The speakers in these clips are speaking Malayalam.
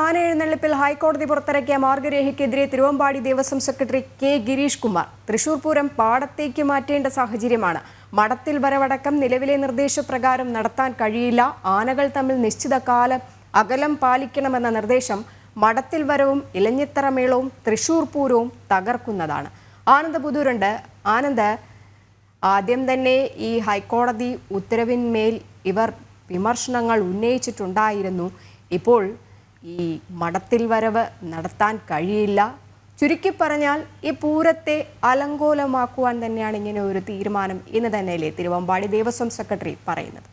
ആനയെഴുന്നള്ളിപ്പിൽ ഹൈക്കോടതി പുറത്തിറക്കിയ മാർഗരേഖയ്ക്കെതിരെ തിരുവമ്പാടി ദേവസ്വം സെക്രട്ടറി കെ ഗിരീഷ് കുമാർ തൃശൂർ പൂരം പാടത്തേക്ക് മാറ്റേണ്ട സാഹചര്യമാണ്. മഠത്തിൽ വരവടക്കം നിലവിലെ നിർദ്ദേശപ്രകാരം നടത്താൻ കഴിയില്ല. ആനകൾ തമ്മിൽ നിശ്ചിത കാലം അകലം പാലിക്കണമെന്ന നിർദ്ദേശം മഠത്തിൽ വരവും ഇലഞ്ഞിത്തറ മേളവും തൃശൂർ പൂരവും തകർക്കുന്നതാണ്. ആനന്ദ് പുതൂരുണ്ട്. ആനന്ദ്, ആദ്യം തന്നെ ഈ ഹൈക്കോടതി ഉത്തരവിന്മേൽ ഇവർ വിമർശനങ്ങൾ ഉന്നയിച്ചിട്ടുണ്ടായിരുന്നു. ഇപ്പോൾ ഈ മഠത്തിൽ വരവ് നടത്താൻ കഴിയില്ല. ചുരുക്കി പറഞ്ഞാൽ ഈ പൂരത്തെ അലങ്കോലമാക്കുവാൻ തന്നെയാണ് ഇങ്ങനെ ഒരു തീരുമാനം എന്ന് തന്നെയല്ലേ തിരുവമ്പാടി ദേവസ്വം സെക്രട്ടറി പറയുന്നത്?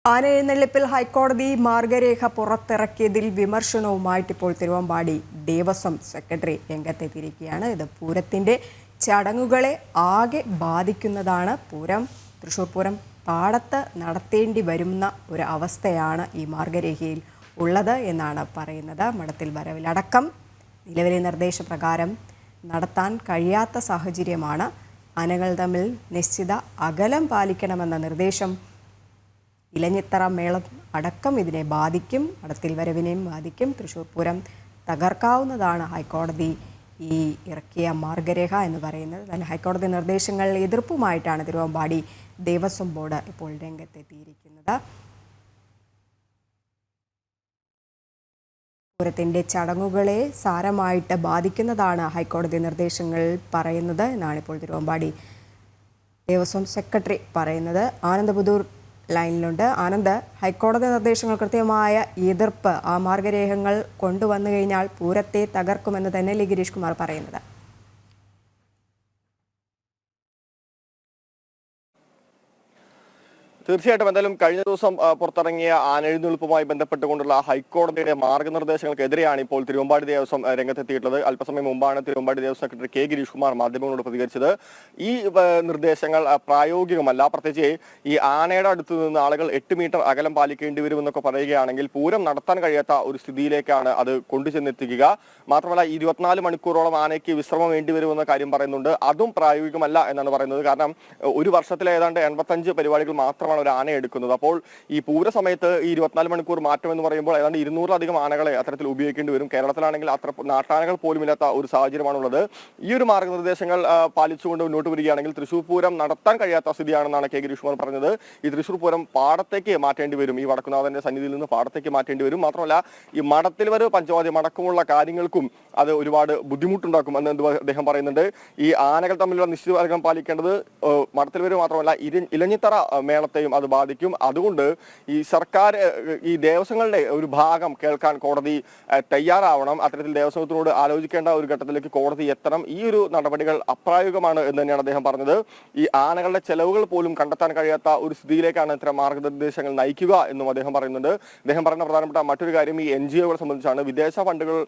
ആനയെഴുന്നള്ളിപ്പിൽ ഹൈക്കോടതി മാർഗരേഖ പുറത്തിറക്കിയതിൽ വിമർശനവുമായിട്ട് ഇപ്പോൾ തിരുവമ്പാടി ദേവസ്വം സെക്രട്ടറി രംഗത്തെത്തിയിരിക്കുകയാണ്. ഇത് പൂരത്തിൻ്റെ ചടങ്ങുകളെ ആകെ ബാധിക്കുന്നതാണ്. തൃശ്ശൂർ പൂരം പാടത്ത് നടത്തേണ്ടി വരുന്ന ഒരു അവസ്ഥയാണ് ഈ മാർഗരേഖയിൽ ഉള്ളത് എന്നാണ് പറയുന്നത്. മഠത്തിൽ വരവിലടക്കം നിലവിലെ നിർദ്ദേശപ്രകാരം നടത്താൻ കഴിയാത്ത സാഹചര്യമാണ്. ആനകൾ തമ്മിൽ നിശ്ചിത അകലം പാലിക്കണമെന്ന നിർദ്ദേശം ഇലഞ്ഞിത്തറ മേളം അടക്കം ഇതിനെ ബാധിക്കും. മഠത്തിൽ വരവിനെയും ബാധിക്കും. തൃശ്ശൂർ പൂരം തകർക്കാവുന്നതാണ് ഹൈക്കോടതി ഈ ഇറക്കിയ മാർഗരേഖ എന്ന് പറയുന്നത്. തന്നെ ഹൈക്കോടതി നിർദ്ദേശങ്ങൾ എതിർപ്പുമായിട്ടാണ് തിരുവമ്പാടി ദേവസ്വം ബോർഡ് ഇപ്പോൾ രംഗത്തെത്തിയിരിക്കുന്നത്. പൂരത്തിൻ്റെ ചടങ്ങുകളെ സാരമായിട്ട് ബാധിക്കുന്നതാണ് ഹൈക്കോടതി നിർദ്ദേശങ്ങൾ പറയുന്നത് എന്നാണ് ഇപ്പോൾ തിരുവമ്പാടി ദേവസ്വം സെക്രട്ടറി പറയുന്നത്. ആനന്ദ് പുതൂർ ലൈനിലുണ്ട്. ആനന്ദ്, ഹൈക്കോടതി നിർദ്ദേശങ്ങൾ കൃത്യമായ എതിർപ്പ് ആ മാർഗരേഖകൾ കൊണ്ടുവന്നു കഴിഞ്ഞാൽ പൂരത്തെ തകർക്കുമെന്ന് തന്നെയല്ലേ ഗിരീഷ് കുമാർ പറയുന്നത്? തീർച്ചയായിട്ടും എന്തായാലും കഴിഞ്ഞ ദിവസം പുറത്തിറങ്ങിയ ആനയെഴുന്നള്ളിപ്പുമായി ബന്ധപ്പെട്ടുകൊണ്ടുള്ള ഹൈക്കോടതിയുടെ മാർഗനിർദ്ദേശങ്ങൾക്കെതിരെയാണ് ഇപ്പോൾ തിരുവമ്പാടി ദേവസ്വം രംഗത്തെത്തിയിട്ടുള്ളത്. അല്പസമയം മുമ്പാണ് തിരുവമ്പാടി ദേവസ്വം സെക്രട്ടറി കെ ഗിരീഷ് കുമാർ മാധ്യമങ്ങളോട് പ്രതികരിച്ചത്. ഈ നിർദ്ദേശങ്ങൾ പ്രായോഗികമല്ല, പ്രത്യേകിച്ച് ഈ ആനയുടെ അടുത്ത് നിന്ന് ആളുകൾ 8 മീറ്റർ അകലം പാലിക്കേണ്ടി വരുമെന്നൊക്കെ പറയുകയാണെങ്കിൽ പൂരം നടത്താൻ കഴിയാത്ത ഒരു സ്ഥിതിയിലേക്കാണ് അത് കൊണ്ടുചെന്നെത്തിക്കുക. മാത്രമല്ല 24 മണിക്കൂറോളം ആനയ്ക്ക് വിശ്രമം വേണ്ടി വരുമെന്ന കാര്യം പറയുന്നുണ്ട്. അതും പ്രായോഗികമല്ല എന്നാണ് പറയുന്നത്. കാരണം ഒരു വർഷത്തിലെ ഏതാണ്ട് 85 പരിപാടികൾ മാത്രമാണ് ഒരു ആന എടുക്കുന്നത്. അപ്പോൾ ഈ പൂര സമയത്ത് ഈ 24 മണിക്കൂർ മാറ്റം എന്ന് പറയുമ്പോൾ ഏതാണ്ട് 200-ലധികം ആനകളെ അത്തരത്തിൽ ഉപയോഗിക്കേണ്ടി വരും. കേരളത്തിലാണെങ്കിൽ അത്ര നാട്ടാനകൾ പോലും ഇല്ലാത്ത ഒരു സാഹചര്യമാണുള്ളത്. ഈ ഒരു മാർഗനിർദ്ദേശങ്ങൾ പാലിച്ചുകൊണ്ട് മുന്നോട്ട് വരികയാണെങ്കിൽ തൃശ്ശൂർ പൂരം നടത്താൻ കഴിയാത്ത സ്ഥിതിയാണെന്നാണ് കെ ഗിരീഷ് കുമാർ പറഞ്ഞത്. ഈ തൃശ്ശൂർ പൂരം പാടത്തേക്ക് മാറ്റേണ്ടി വരും. ഈ വടക്കുനാഥന്റെ സന്നിധിയിൽ നിന്ന് പാടത്തേക്ക് മാറ്റേണ്ടി വരും. മാത്രമല്ല ഈ മഠത്തിൽ വരവ് പഞ്ചവാദ്യം അടക്കമുള്ള കാര്യങ്ങൾക്കും അത് ഒരുപാട് ബുദ്ധിമുട്ടുണ്ടാക്കും എന്ന് അദ്ദേഹം പറയുന്നുണ്ട്. ഈ ആനകൾ തമ്മിലുള്ള നിശ്ചിത അകലം പാലിക്കേണ്ടത് മഠത്തിൽ വരവ് മാത്രമല്ല ഇലഞ്ഞിത്തറ മേളത്തെയും അത് ബാധിക്കും. അതുകൊണ്ട് ഈ സർക്കാർ ഈ ദേവസ്വങ്ങളുടെ ഒരു ഭാഗം കേൾക്കാൻ കോടതി തയ്യാറാവണം. അത്തരത്തിൽ ദേവസ്വത്തിനോട് ആലോചിക്കേണ്ട ഒരു ഘട്ടത്തിലേക്ക് കോടതി എത്തണം. ഈ ഒരു നടപടികൾ അപ്രായോഗികമാണ് എന്ന് തന്നെയാണ് അദ്ദേഹം പറഞ്ഞത്. ഈ ആനകളുടെ ചെലവുകൾ പോലും കണ്ടെത്താൻ കഴിയാത്ത ഒരു സ്ഥിതിയിലേക്കാണ് ഇത്തരം മാർഗനിർദ്ദേശങ്ങൾ നയിക്കുക എന്നും അദ്ദേഹം പറയുന്നുണ്ട്. അദ്ദേഹം പറയുന്ന പ്രധാനപ്പെട്ട മറ്റൊരു കാര്യം ഈ NGO-കളെ സംബന്ധിച്ചാണ്. വിദേശ ഫണ്ടുകൾ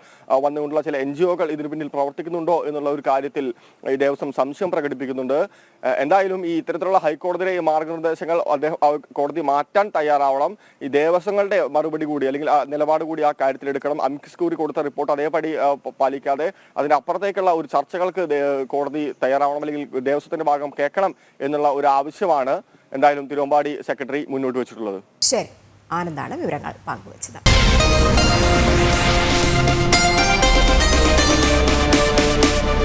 വന്നുകൊണ്ടുള്ള ചില NGO-കൾ ഇതിനു പിന്നിൽ പ്രവർത്തിക്കുന്നുണ്ടോ എന്നുള്ള ഒരു കാര്യത്തിൽ ഈ ദേവസ്വം സംശയം പ്രകടിപ്പിക്കുന്നുണ്ട്. എന്തായാലും ഈ ഇത്തരത്തിലുള്ള ഹൈക്കോടതിയുടെ മാർഗനിർദ്ദേശങ്ങൾ കോടതി മാറ്റാൻ തയ്യാറാവണം. ഈ ദേവസ്വങ്ങളുടെ മറുപടി കൂടി അല്ലെങ്കിൽ നിലപാട് കൂടി ആ കാര്യത്തിൽ എടുക്കണം. അമിക്കസ് ക്യൂറി കൊടുത്ത റിപ്പോർട്ട് അതേപടി പാലിക്കാതെ അതിന്റെ അപ്പുറത്തേക്കുള്ള ഒരു ചർച്ചകൾക്ക് കോടതി തയ്യാറാവണം, അല്ലെങ്കിൽ ദേവസ്വത്തിന്റെ ഭാഗം കേൾക്കണം എന്നുള്ള ഒരു ആവശ്യമാണ് എന്തായാലും തിരുവമ്പാടി സെക്രട്ടറി മുന്നോട്ട് വെച്ചിട്ടുള്ളത്. ശരി, ആനന്ദാണ് വിവരങ്ങൾ പങ്കുവച്ചത്.